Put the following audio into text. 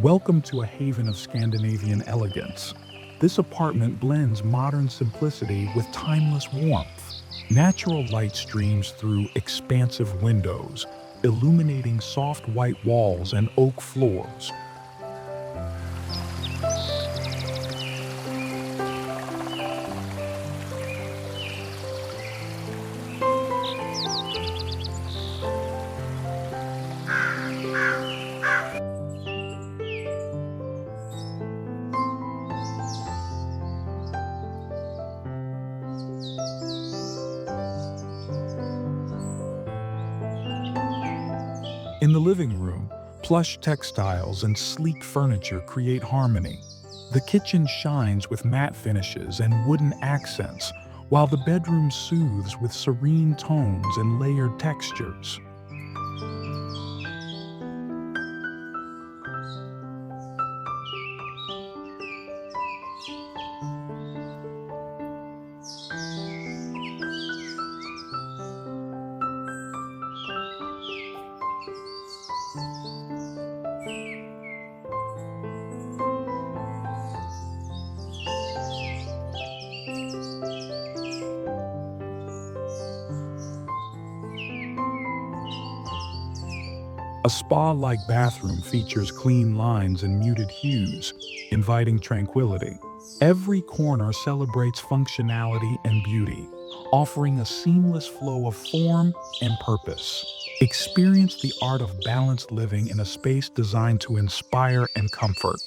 Welcome to a haven of Scandinavian elegance. This apartment blends modern simplicity with timeless warmth. Natural light streams through expansive windows, illuminating soft white walls and oak floors. In the living room, plush textiles and sleek furniture create harmony. The kitchen shines with matte finishes and wooden accents, while the bedroom soothes with serene tones and layered textures. A spa-like bathroom features clean lines and muted hues, inviting tranquility. Every corner celebrates functionality and beauty, offering a seamless flow of form and purpose. Experience the art of balanced living in a space designed to inspire and comfort.